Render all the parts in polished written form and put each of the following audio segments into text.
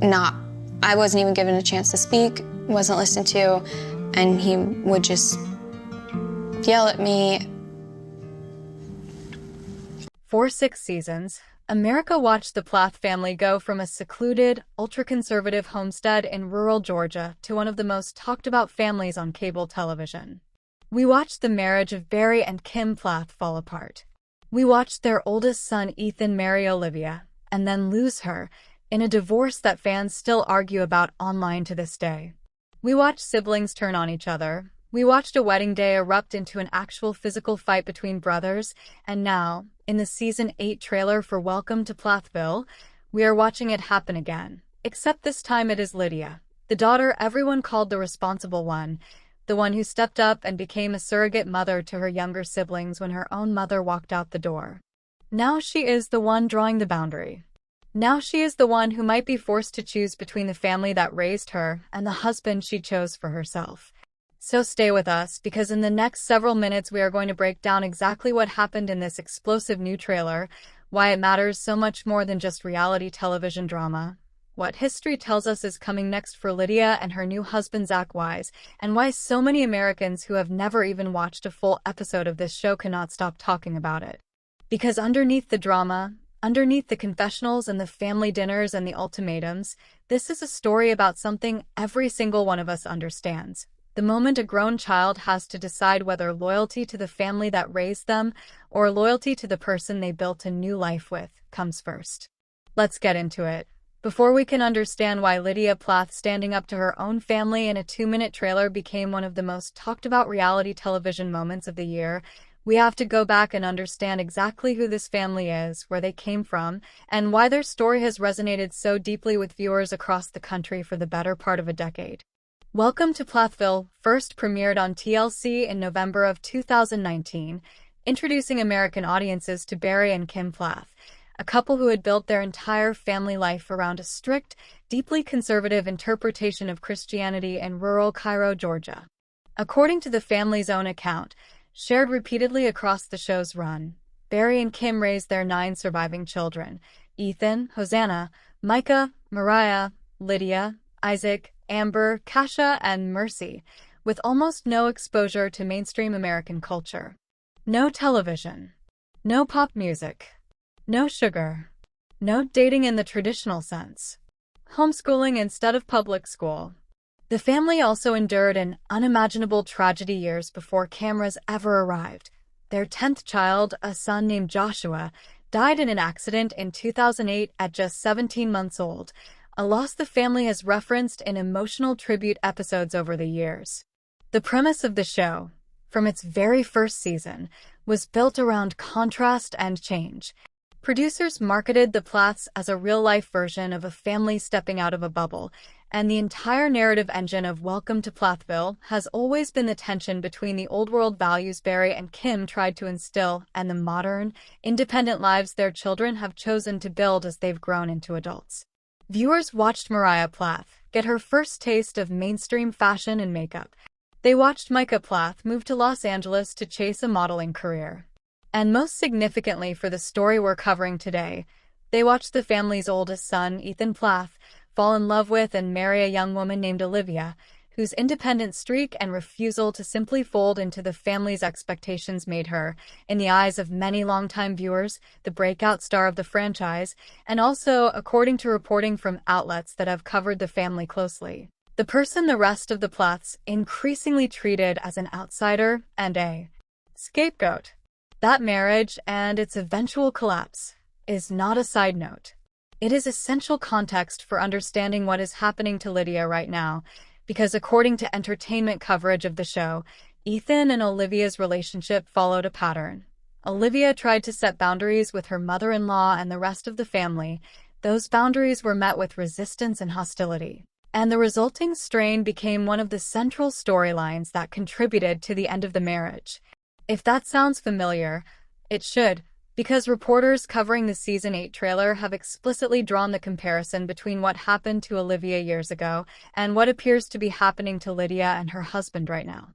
not, I wasn't even given a chance to speak, wasn't listened to, and he would just yell at me. For 6 seasons, America watched the Plath family go from a secluded, ultra-conservative homestead in rural Georgia to one of the most talked-about families on cable television. We watched the marriage of Barry and Kim Plath fall apart. We watched their oldest son Ethan marry Olivia, and then lose her, in a divorce that fans still argue about online to this day. We watched siblings turn on each other. We watched a wedding day erupt into an actual physical fight between brothers, and now, in the Season 8 trailer for Welcome to Plathville, we are watching it happen again. Except this time it is Lydia, the daughter everyone called the responsible one, the one who stepped up and became a surrogate mother to her younger siblings when her own mother walked out the door. Now she is the one drawing the boundary. Now she is the one who might be forced to choose between the family that raised her and the husband she chose for herself. So stay with us, because in the next several minutes we are going to break down exactly what happened in this explosive new trailer, why it matters so much more than just reality television drama, what history tells us is coming next for Lydia and her new husband Zach Wise, and why so many Americans who have never even watched a full episode of this show cannot stop talking about it. Because underneath the drama, underneath the confessionals and the family dinners and the ultimatums, this is a story about something every single one of us understands. The moment a grown child has to decide whether loyalty to the family that raised them or loyalty to the person they built a new life with comes first. Let's get into it. Before we can understand why Lydia Plath standing up to her own family in a 2-minute trailer became one of the most talked about reality television moments of the year, we have to go back and understand exactly who this family is, where they came from, and why their story has resonated so deeply with viewers across the country for the better part of a decade. Welcome to Plathville first premiered on TLC in November of 2019, introducing American audiences to Barry and Kim Plath, a couple who had built their entire family life around a strict, deeply conservative interpretation of Christianity in rural Cairo, Georgia. According to the family's own account, shared repeatedly across the show's run, Barry and Kim raised their 9 surviving children: Ethan, Hosanna, Micah, Moriah, Lydia, Isaac, Amber, Kasha, and Mercy, with almost no exposure to mainstream American culture. No television. No pop music. No sugar. No dating in the traditional sense. Homeschooling instead of public school. The family also endured an unimaginable tragedy years before cameras ever arrived. Their 10th child, a son named Joshua, died in an accident in 2008 at just 17 months old, a loss the family has referenced in emotional tribute episodes over the years. The premise of the show, from its very first season, was built around contrast and change. Producers marketed the Plaths as a real-life version of a family stepping out of a bubble, and the entire narrative engine of Welcome to Plathville has always been the tension between the old-world values Barry and Kim tried to instill and the modern, independent lives their children have chosen to build as they've grown into adults. Viewers watched Moriah Plath get her first taste of mainstream fashion and makeup. They watched Micah Plath move to Los Angeles to chase a modeling career. And most significantly for the story we're covering today, they watched the family's oldest son, Ethan Plath, fall in love with and marry a young woman named Olivia, whose independent streak and refusal to simply fold into the family's expectations made her, in the eyes of many longtime viewers, the breakout star of the franchise, and also, according to reporting from outlets that have covered the family closely, the person the rest of the Plaths increasingly treated as an outsider and a scapegoat. That marriage and its eventual collapse is not a side note. It is essential context for understanding what is happening to Lydia right now, because according to entertainment coverage of the show, Ethan and Olivia's relationship followed a pattern. Olivia tried to set boundaries with her mother-in-law and the rest of the family. Those boundaries were met with resistance and hostility, and the resulting strain became one of the central storylines that contributed to the end of the marriage. If that sounds familiar, it should, because reporters covering the Season 8 trailer have explicitly drawn the comparison between what happened to Olivia years ago and what appears to be happening to Lydia and her husband right now.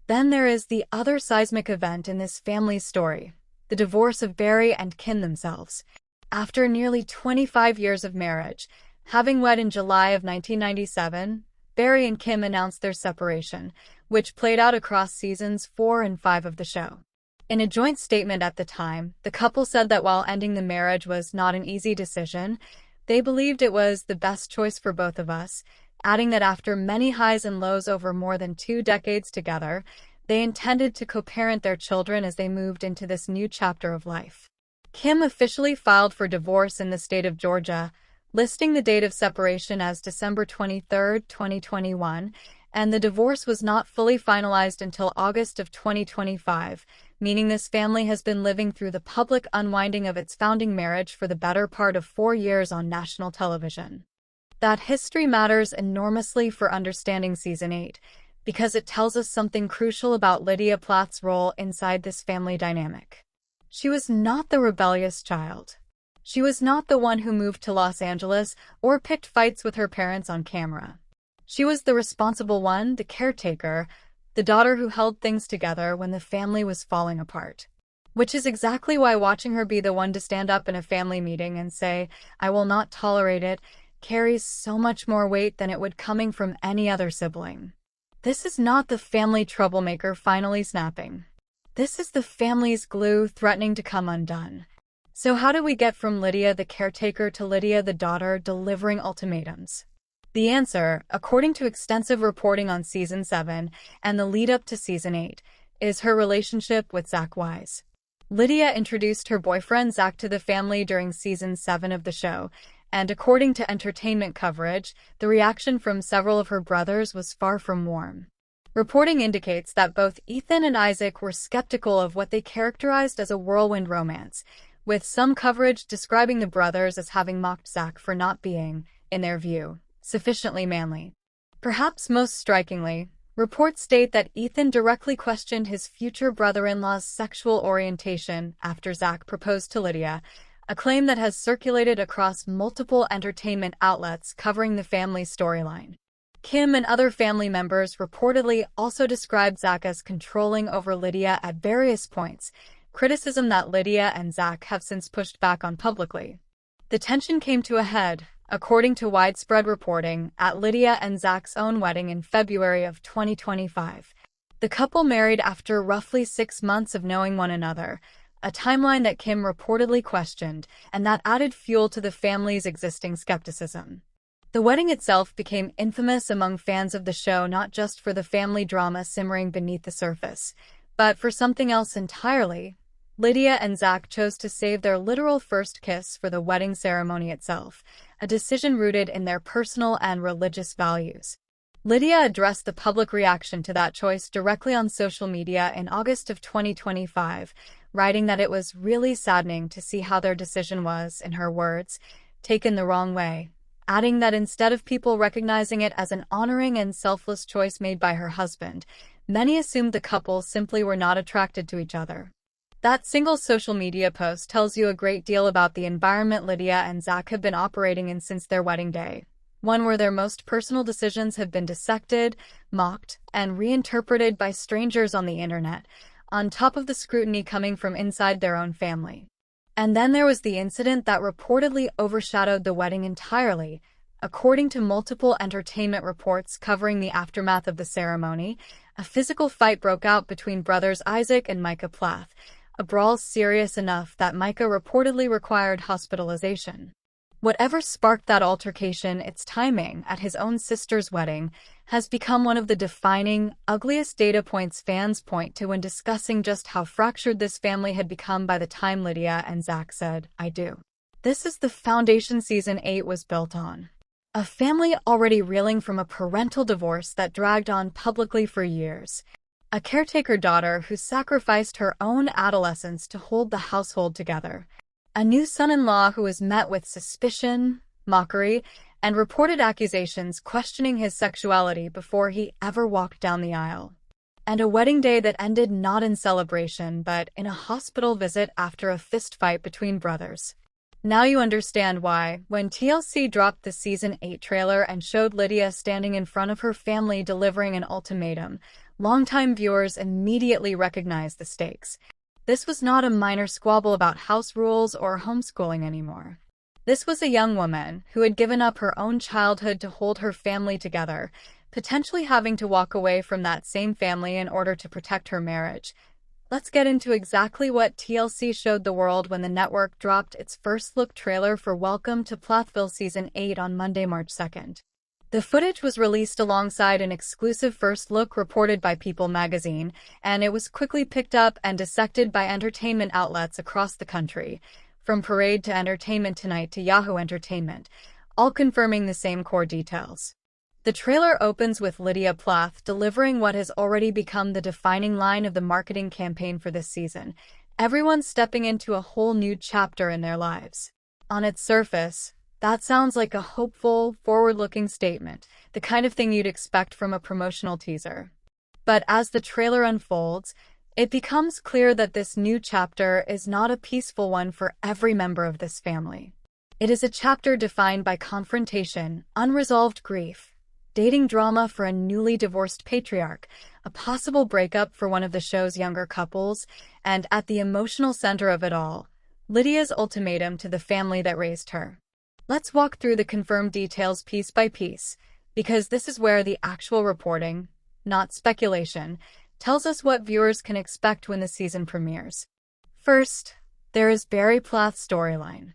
Then there is the other seismic event in this family's story, the divorce of Barry and Kim themselves. After nearly 25 years of marriage, Having wed in July of 1997, Barry and Kim announced their separation, which played out across seasons 4 and 5 of the show. In a joint statement at the time, the couple said that while ending the marriage was not an easy decision, they believed it was the best choice for both of us, adding that after many highs and lows over more than 2 decades together, they intended to co-parent their children as they moved into this new chapter of life. Kim officially filed for divorce in the state of Georgia, listing the date of separation as December 23, 2021, and the divorce was not fully finalized until August of 2025, meaning this family has been living through the public unwinding of its founding marriage for the better part of 4 years on national television. That history matters enormously for understanding Season 8, because it tells us something crucial about Lydia Plath's role inside this family dynamic. She was not the rebellious child. She was not the one who moved to Los Angeles or picked fights with her parents on camera. She was the responsible one, the caretaker, the daughter who held things together when the family was falling apart. Which is exactly why watching her be the one to stand up in a family meeting and say, "I will not tolerate it," carries so much more weight than it would coming from any other sibling. This is not the family troublemaker finally snapping. This is the family's glue threatening to come undone. So how do we get from Lydia the caretaker to Lydia the daughter delivering ultimatums? The answer, according to extensive reporting on Season 7 and the lead-up to Season 8, is her relationship with Zach Wise. Lydia introduced her boyfriend Zach to the family during Season 7 of the show, and according to entertainment coverage, the reaction from several of her brothers was far from warm. Reporting indicates that both Ethan and Isaac were skeptical of what they characterized as a whirlwind romance, with some coverage describing the brothers as having mocked Zach for not being, in their view, sufficiently manly. Perhaps most strikingly, reports state that Ethan directly questioned his future brother-in-law's sexual orientation after Zach proposed to Lydia, a claim that has circulated across multiple entertainment outlets covering the family's storyline. Kim and other family members reportedly also described Zach as controlling over Lydia at various points, criticism that Lydia and Zach have since pushed back on publicly. The tension came to a head, according to widespread reporting, at Lydia and Zach's own wedding in February of 2025. The couple married after roughly 6 months of knowing one another, a timeline that Kim reportedly questioned, and that added fuel to the family's existing skepticism. The wedding itself became infamous among fans of the show not just for the family drama simmering beneath the surface, but for something else entirely. Lydia and Zach chose to save their literal first kiss for the wedding ceremony itself, a decision rooted in their personal and religious values. Lydia addressed the public reaction to that choice directly on social media in August of 2025, writing that it was really saddening to see how their decision was, in her words, taken the wrong way, adding that instead of people recognizing it as an honoring and selfless choice made by her husband, many assumed the couple simply were not attracted to each other. That single social media post tells you a great deal about the environment Lydia and Zach have been operating in since their wedding day, one where their most personal decisions have been dissected, mocked, and reinterpreted by strangers on the internet, on top of the scrutiny coming from inside their own family. And then there was the incident that reportedly overshadowed the wedding entirely. According to multiple entertainment reports covering the aftermath of the ceremony, a physical fight broke out between brothers Isaac and Micah Plath, a brawl serious enough that Micah reportedly required hospitalization. Whatever sparked that altercation, its timing at his own sister's wedding has become one of the defining, ugliest data points fans point to when discussing just how fractured this family had become by the time Lydia and Zach said, "I do." This is the foundation Season 8 was built on. A family already reeling from a parental divorce that dragged on publicly for years. A caretaker daughter who sacrificed her own adolescence to hold the household together. A new son-in-law who was met with suspicion, mockery, and reported accusations questioning his sexuality before he ever walked down the aisle. And a wedding day that ended not in celebration but in a hospital visit after a fistfight between brothers. Now you understand why, when TLC dropped the Season 8 trailer and showed Lydia standing in front of her family delivering an ultimatum, longtime viewers immediately recognized the stakes. This was not a minor squabble about house rules or homeschooling anymore. This was a young woman who had given up her own childhood to hold her family together, potentially having to walk away from that same family in order to protect her marriage. Let's get into exactly what TLC showed the world when the network dropped its first look trailer for Welcome to Plathville Season 8 on Monday, March 2nd. The footage was released alongside an exclusive first look reported by People magazine, and it was quickly picked up and dissected by entertainment outlets across the country, from Parade to Entertainment Tonight to Yahoo Entertainment, all confirming the same core details. The trailer opens with Lydia Plath delivering what has already become the defining line of the marketing campaign for this season. Everyone's stepping into a whole new chapter in their lives. On its surface, that sounds like a hopeful, forward-looking statement, the kind of thing you'd expect from a promotional teaser. But as the trailer unfolds, it becomes clear that this new chapter is not a peaceful one for every member of this family. It is a chapter defined by confrontation, unresolved grief, dating drama for a newly divorced patriarch, a possible breakup for one of the show's younger couples, and at the emotional center of it all, Lydia's ultimatum to the family that raised her. Let's walk through the confirmed details piece by piece, because this is where the actual reporting, not speculation, tells us what viewers can expect when the season premieres. First, there is Barry Plath's storyline.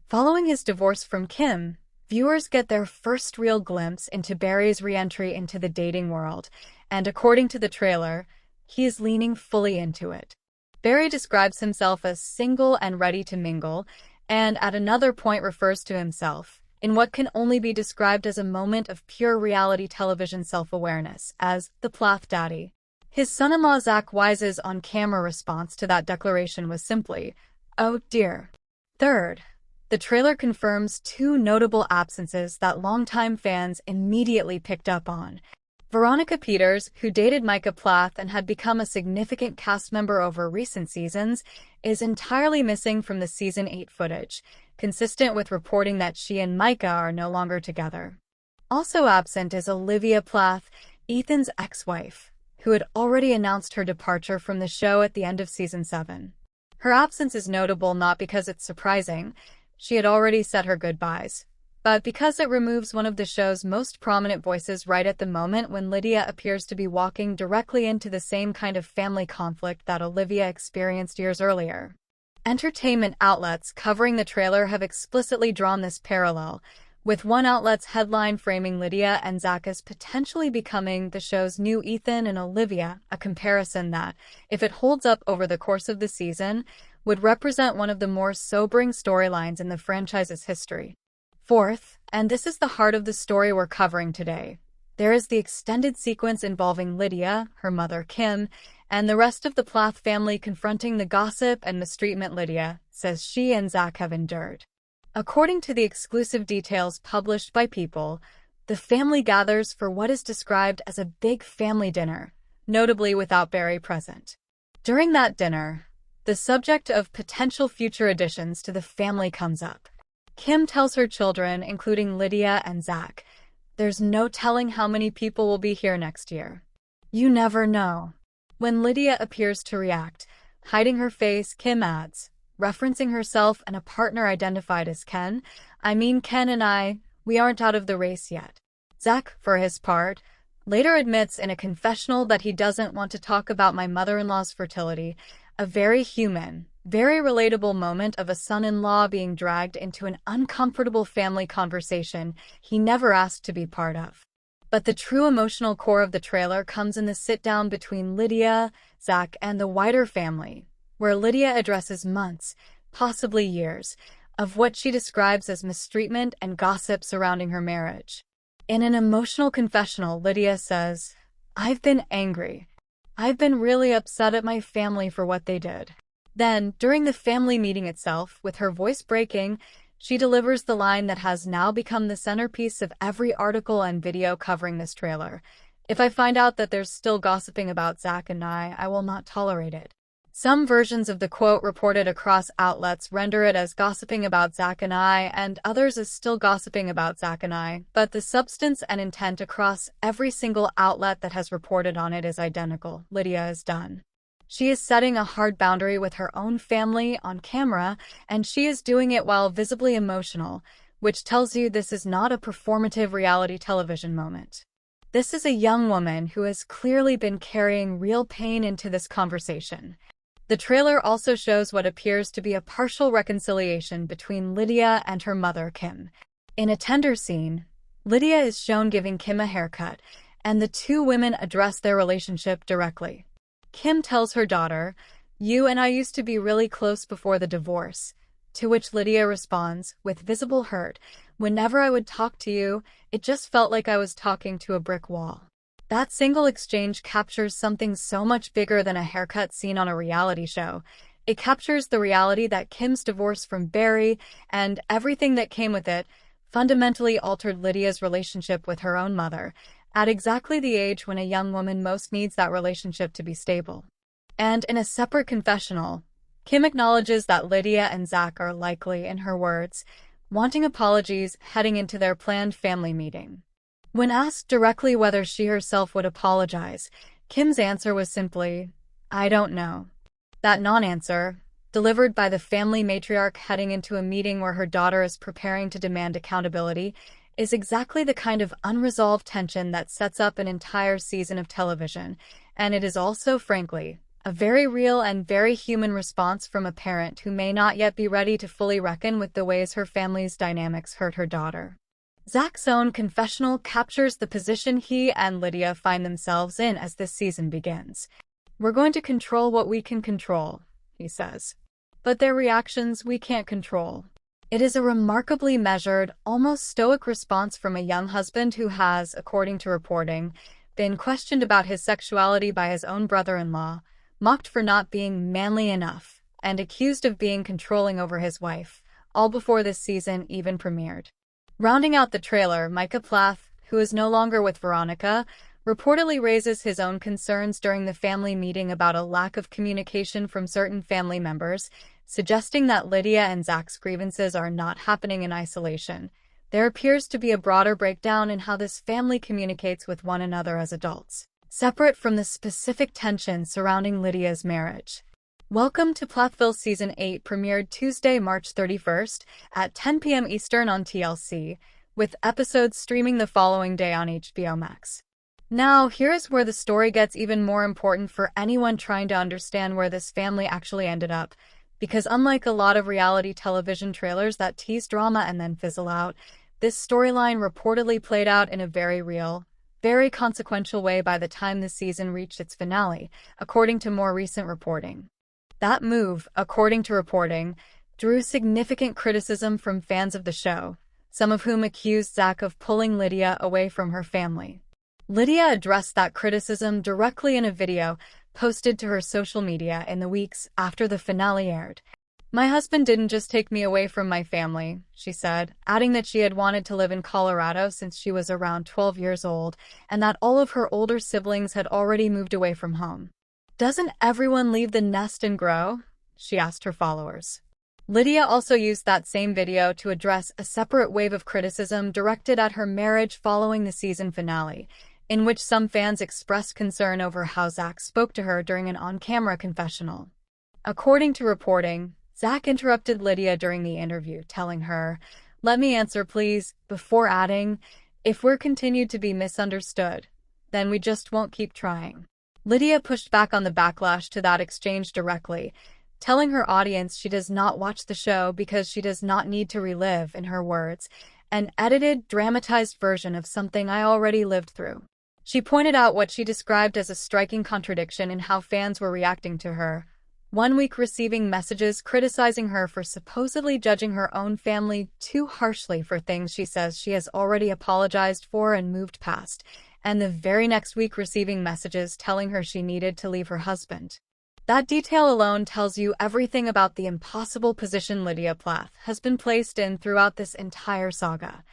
Following his divorce from Kim, viewers get their first real glimpse into Barry's re-entry into the dating world, and according to the trailer, he is leaning fully into it. Barry describes himself as single and ready to mingle, and at another point refers to himself, in what can only be described as a moment of pure reality television self-awareness, as the Plath Daddy. His son-in-law Zach Wise's on-camera response to that declaration was simply, "Oh dear." Third, the trailer confirms two notable absences that longtime fans immediately picked up on. Veronica Peters, who dated Micah Plath and had become a significant cast member over recent seasons, is entirely missing from the Season 8 footage, consistent with reporting that she and Micah are no longer together. Also absent is Olivia Plath, Ethan's ex-wife, who had already announced her departure from the show at the end of Season 7. Her absence is notable not because it's surprising, she had already said her goodbyes, but because it removes one of the show's most prominent voices right at the moment when Lydia appears to be walking directly into the same kind of family conflict that Olivia experienced years earlier. Entertainment outlets covering the trailer have explicitly drawn this parallel, with one outlet's headline framing Lydia and Zach as potentially becoming the show's new Ethan and Olivia, a comparison that, if it holds up over the course of the season, would represent one of the more sobering storylines in the franchise's history. Fourth, and this is the heart of the story we're covering today, there is the extended sequence involving Lydia, her mother Kim, and the rest of the Plath family confronting the gossip and mistreatment Lydia says she and Zach have endured. According to the exclusive details published by People, the family gathers for what is described as a big family dinner, notably without Barry present. During that dinner, the subject of potential future additions to the family comes up. Kim tells her children, including Lydia and Zach, "There's no telling how many people will be here next year. You never know." When Lydia appears to react, hiding her face, Kim adds, referencing herself and a partner identified as Ken, "I mean Ken and we aren't out of the race yet." Zach, for his part, later admits in a confessional that he doesn't want to talk about my mother-in-law's fertility, a very human, very relatable moment of a son-in-law being dragged into an uncomfortable family conversation he never asked to be part of. But the true emotional core of the trailer comes in the sit-down between Lydia, Zach, and the wider family, where Lydia addresses months, possibly years, of what she describes as mistreatment and gossip surrounding her marriage. In an emotional confessional, Lydia says, "I've been angry. I've been really upset at my family for what they did." Then, during the family meeting itself, with her voice breaking, she delivers the line that has now become the centerpiece of every article and video covering this trailer. "If I find out that there's still gossiping about Zach and I will not tolerate it." Some versions of the quote reported across outlets render it as gossiping about Zach and others as still gossiping about Zach and but the substance and intent across every single outlet that has reported on it is identical. Lydia is done. She is setting a hard boundary with her own family on camera, and she is doing it while visibly emotional, which tells you this is not a performative reality television moment. This is a young woman who has clearly been carrying real pain into this conversation. The trailer also shows what appears to be a partial reconciliation between Lydia and her mother, Kim. In a tender scene, Lydia is shown giving Kim a haircut, and the two women address their relationship directly. Kim tells her daughter, "You and I used to be really close before the divorce," to which Lydia responds, with visible hurt, "Whenever I would talk to you, it just felt like I was talking to a brick wall." That single exchange captures something so much bigger than a haircut scene on a reality show. It captures the reality that Kim's divorce from Barry, and everything that came with it, fundamentally altered Lydia's relationship with her own mother, at exactly the age when a young woman most needs that relationship to be stable. And in a separate confessional, Kim acknowledges that Lydia and Zach are likely, in her words, wanting apologies heading into their planned family meeting. When asked directly whether she herself would apologize, Kim's answer was simply, "I don't know." That non-answer, delivered by the family matriarch heading into a meeting where her daughter is preparing to demand accountability, is exactly the kind of unresolved tension that sets up an entire season of television, and it is also, frankly, a very real and very human response from a parent who may not yet be ready to fully reckon with the ways her family's dynamics hurt her daughter. Zach's own confessional captures the position he and Lydia find themselves in as this season begins. "We're going to control what we can control," he says. "But their reactions we can't control." It is a remarkably measured, almost stoic response from a young husband who has, according to reporting, been questioned about his sexuality by his own brother-in-law, mocked for not being manly enough, and accused of being controlling over his wife, all before this season even premiered. Rounding out the trailer, Micah Plath, who is no longer with Veronica, reportedly raises his own concerns during the family meeting about a lack of communication from certain family members, suggesting that Lydia and Zach's grievances are not happening in isolation. There appears to be a broader breakdown in how this family communicates with one another as adults, separate from the specific tension surrounding Lydia's marriage. Welcome to Plathville Season 8 premiered Tuesday, March 31st at 10 p.m. Eastern on TLC, with episodes streaming the following day on HBO Max. Now, here is where the story gets even more important for anyone trying to understand where this family actually ended up, because unlike a lot of reality television trailers that tease drama and then fizzle out, this storyline reportedly played out in a very real, very consequential way by the time the season reached its finale, according to more recent reporting. That move, according to reporting, drew significant criticism from fans of the show, some of whom accused Zach of pulling Lydia away from her family. Lydia addressed that criticism directly in a video posted to her social media in the weeks after the finale aired. "My husband didn't just take me away from my family," she said, adding that she had wanted to live in Colorado since she was around 12 years old, and that all of her older siblings had already moved away from home. "Doesn't everyone leave the nest and grow?" she asked her followers. Lydia also used that same video to address a separate wave of criticism directed at her marriage following the season finale, in which some fans expressed concern over how Zach spoke to her during an on-camera confessional. According to reporting, Zach interrupted Lydia during the interview, telling her, "Let me answer, please," before adding, "If we're continued to be misunderstood, then we just won't keep trying." Lydia pushed back on the backlash to that exchange directly, telling her audience she does not watch the show because she does not need to relive, in her words, an edited, dramatized version of something I already lived through. She pointed out what she described as a striking contradiction in how fans were reacting to her. One week receiving messages criticizing her for supposedly judging her own family too harshly for things she says she has already apologized for and moved past, and the very next week receiving messages telling her she needed to leave her husband. That detail alone tells you everything about the impossible position Lydia Plath has been placed in throughout this entire saga.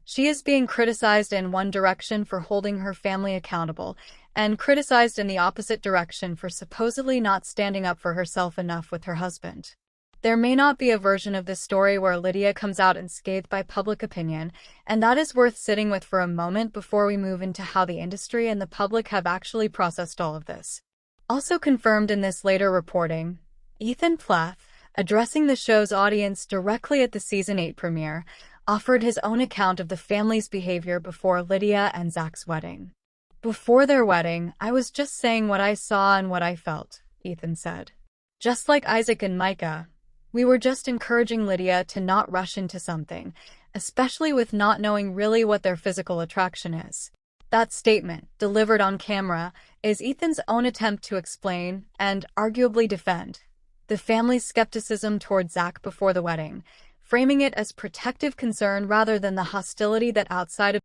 She is being criticized in one direction for holding her family accountable, and criticized in the opposite direction for supposedly not standing up for herself enough with her husband. There may not be a version of this story where Lydia comes out unscathed by public opinion, and that is worth sitting with for a moment before we move into how the industry and the public have actually processed all of this. Also confirmed in this later reporting, Ethan Plath, addressing the show's audience directly at the Season 8 premiere, offered his own account of the family's behavior before Lydia and Zach's wedding. "Before their wedding, I was just saying what I saw and what I felt," Ethan said. "Just like Isaac and Micah, we were just encouraging Lydia to not rush into something, especially with not knowing really what their physical attraction is." That statement, delivered on camera, is Ethan's own attempt to explain, and arguably defend, the family's skepticism toward Zach before the wedding, framing it as protective concern rather than the hostility that outside of